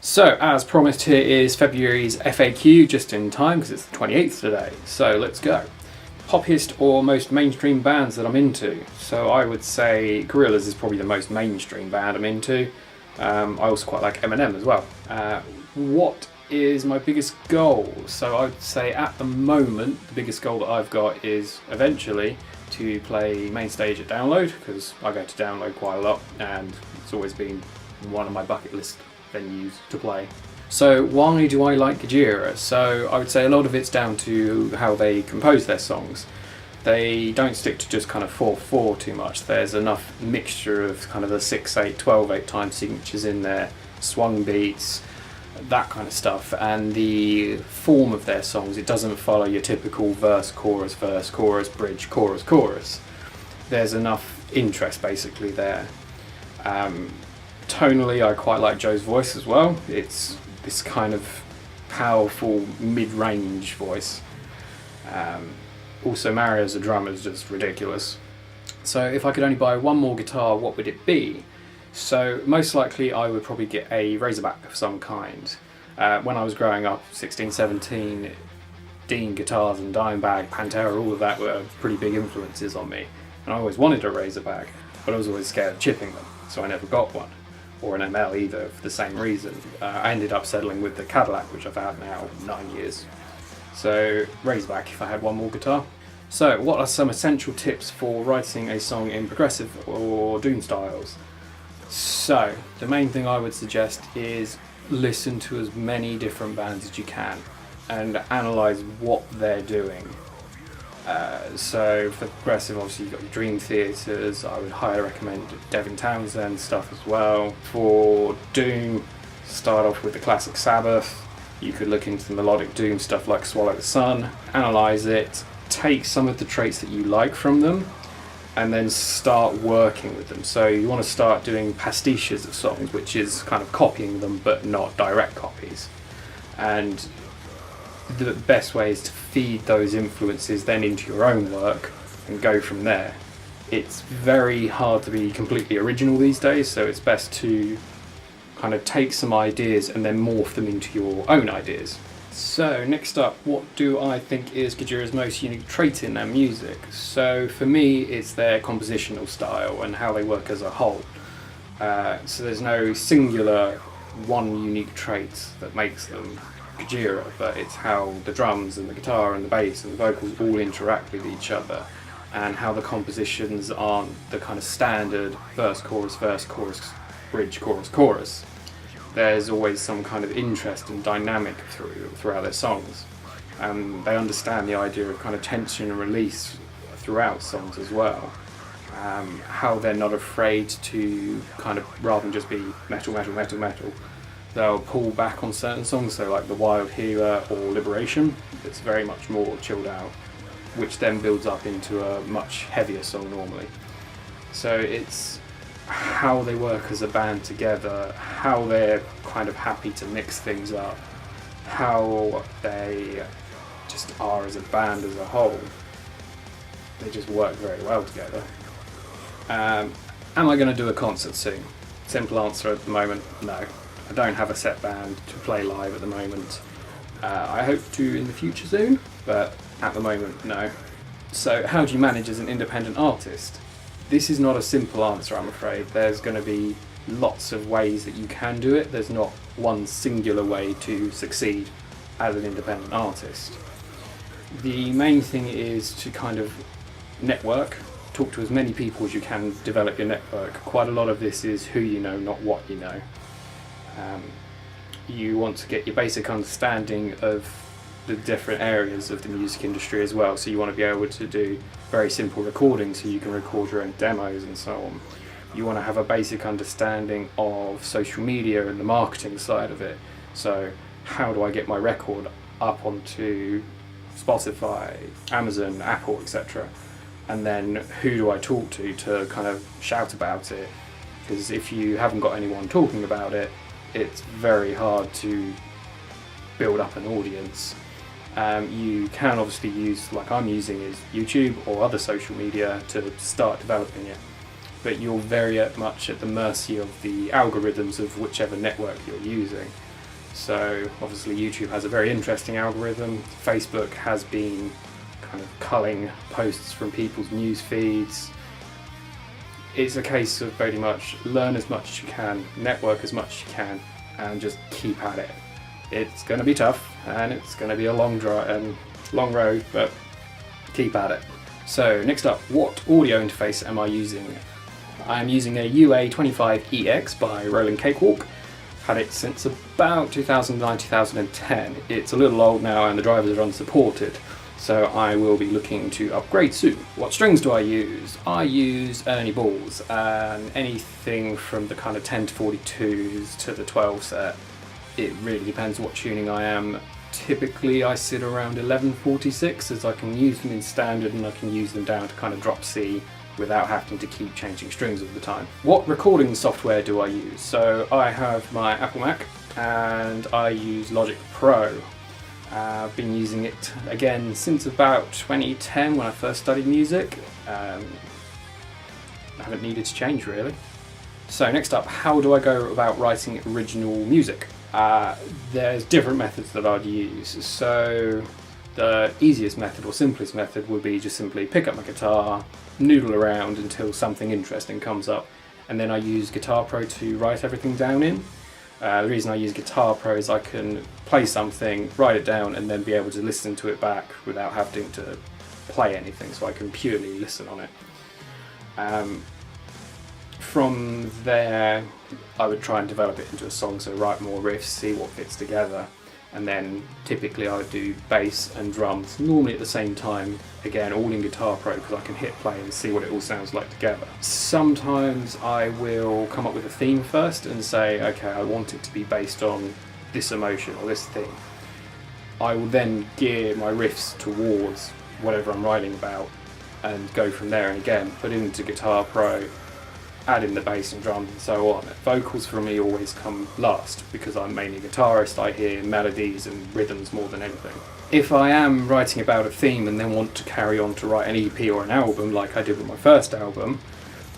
So, as promised, here is February's FAQ, just in time because it's the 28th today. So, let's go. Poppiest or most mainstream bands that I'm into. So, I would say Gorillaz is probably the most mainstream band I'm into. I also quite like Eminem as well. What is my biggest goal? So, I would say at the moment, the biggest goal that I've got is eventually to play main stage at Download, because I go to Download quite a lot and it's always been one of my bucket list venues to play. So why do I like Gojira? So I would say a lot of it's down to how they compose their songs. They don't stick to just kind of 4/4 too much. There's enough mixture of kind of the 6/8, 12/8 time signatures in there, swung beats, that kind of stuff. And the form of their songs, it doesn't follow your typical verse, chorus, bridge, chorus, chorus. There's enough interest basically there. Tonally, I quite like Joe's voice as well. It's this kind of powerful mid-range voice. Also, Mario as a drummer is just ridiculous. So if I could only buy one more guitar, what would it be? So most likely I would probably get a Razorback of some kind. When I was growing up, 16, 17, Dean guitars and Dimebag, Pantera, all of that were pretty big influences on me. And I always wanted a Razorback, but I was always scared of chipping them, so I never got one. Or an ML either, for the same reason. I ended up settling with the Cadillac, which I've had now 9 years. So Razorback if I had one more guitar. So what are some essential tips for writing a song in progressive or doom styles? So the main thing I would suggest is listen to as many different bands as you can and analyse what they're doing. So for progressive, obviously you've got your Dream Theaters. I would highly recommend Devin Townsend stuff as well. For doom, start off with the classic Sabbath. You could look into the melodic doom stuff like Swallow the Sun, analyse it, take some of the traits that you like from them, and then start working with them. So you want to start doing pastiches of songs, which is kind of copying them but not direct copies. And the best way is to feed those influences then into your own work and go from there. It's very hard to be completely original these days, so it's best to kind of take some ideas and then morph them into your own ideas. So next up, what do I think is Gojira's most unique trait in their music? So for me, it's their compositional style and how they work as a whole. So there's no singular one unique trait that makes them Gojira, but it's how the drums and the guitar and the bass and the vocals all interact with each other, and how the compositions aren't the kind of standard verse, chorus, bridge, chorus, chorus. There's always some kind of interest and dynamic throughout their songs. They understand the idea of kind of tension and release throughout songs as well. How they're not afraid to kind of, rather than just be metal, metal, metal, metal, they'll pull back on certain songs, so like The Wild Healer or Liberation. It's very much more chilled out, which then builds up into a much heavier song normally. So it's how they work as a band together, how they're kind of happy to mix things up, how they just are as a band as a whole. They just work very well together. Am I going to do a concert soon? Simple answer at the moment, no. I don't have a set band to play live at the moment. I hope to in the future soon, but at the moment, no. So how do you manage as an independent artist? This is not a simple answer, I'm afraid. There's going to be lots of ways that you can do it. There's not one singular way to succeed as an independent artist. The main thing is to kind of network, talk to as many people as you can, develop your network. Quite a lot of this is who you know, not what you know. You want to get your basic understanding of the different areas of the music industry as well, so you want to be able to do very simple recordings so you can record your own demos and so on. You want to have a basic understanding of social media and the marketing side of it. So how do I get my record up onto Spotify, Amazon, Apple, etc. And then who do I talk to kind of shout about it? Because if you haven't got anyone talking about it, it's very hard to build up an audience. You can obviously use, like I'm using, is YouTube or other social media to start developing it. but you're very much at the mercy of the algorithms of whichever network you're using. So obviously YouTube has a very interesting algorithm. Facebook has been kind of culling posts from people's news feeds. It's a case of pretty much learn as much as you can, network as much as you can, and just keep at it. It's going to be tough and it's going to be a long road, but keep at it. So next up, what audio interface am I using? I'm using a UA25EX by Roland Cakewalk. Had it since about 2009-2010. It's a little old now and the drivers are unsupported, so I will be looking to upgrade soon. What strings do I use? I use Ernie balls, and anything from the kind of 10 to 42s to the 12 set. It really depends what tuning I am. Typically I sit around 1146, as I can use them in standard and I can use them down to kind of drop C without having to keep changing strings all the time. What recording software do I use? So I have my Apple Mac and I use Logic Pro. I've been using it again since about 2010 when I first studied music. I haven't needed to change really. So next up, how do I go about writing original music? There's different methods that I'd use. So the easiest method or simplest method would be just simply pick up my guitar, noodle around until something interesting comes up, and then I use Guitar Pro to write everything down in. The reason I use Guitar Pro is I can play something, write it down, and then be able to listen to it back without having to play anything, so I can purely listen on it. From there, I would try and develop it into a song, so write more riffs, see what fits together, and then typically I would do bass and drums, normally at the same time, again all in Guitar Pro because I can hit play and see what it all sounds like together. Sometimes I will come up with a theme first and say, okay, I want it to be based on this emotion or this thing. I will then gear my riffs towards whatever I'm writing about and go from there, and again put it into Guitar Pro, add in the bass and drums and so on. Vocals for me always come last because I'm mainly a guitarist. I hear melodies and rhythms more than anything. If I am writing about a theme and then want to carry on to write an EP or an album like I did with my first album,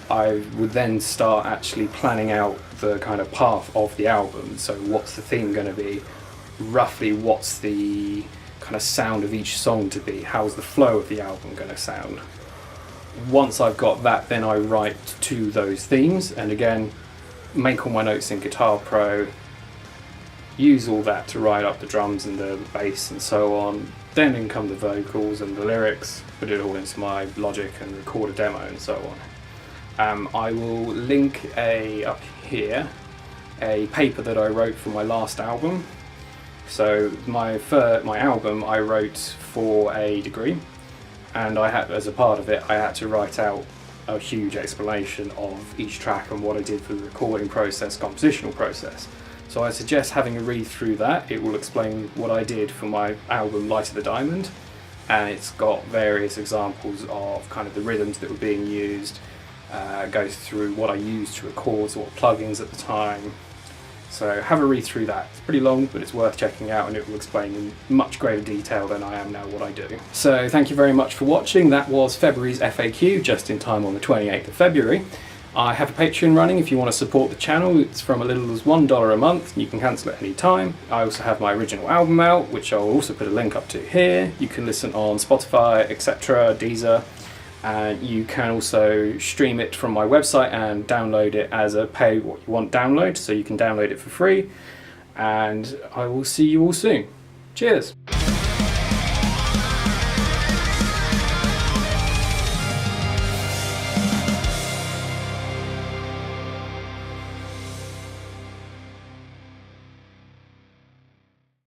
I would then start actually planning out the kind of path of the album. So what's the theme going to be? Roughly what's the kind of sound of each song to be? How's the flow of the album going to sound? Once I've got that, then I write to those themes, and again make all my notes in Guitar Pro, use all that to write up the drums and the bass and so on. Then in come the vocals and the lyrics, put it all into my Logic and record a demo and so on. I will link up here a paper that I wrote for my last album. So my album I wrote for a degree, and I had, as a part of it, I had to write out a huge explanation of each track and what I did for the recording process, compositional process. So I suggest having a read through that. It will explain what I did for my album Light of the Diamond, and it's got various examples of kind of the rhythms that were being used, goes through what I used to record, so what plugins at the time. So have a read through that. It's pretty long, but it's worth checking out, and it will explain in much greater detail than I am now what I do. So thank you very much for watching. That was February's FAQ, just in time on the 28th of February. I have a Patreon running if you want to support the channel. It's from as little as $1 a month, and you can cancel at any time. I also have my original album out, which I'll also put a link up to here. You can listen on Spotify, etc., Deezer. And you can also stream it from my website and download it as a pay what you want download, so you can download it for free. And I will see you all soon. Cheers!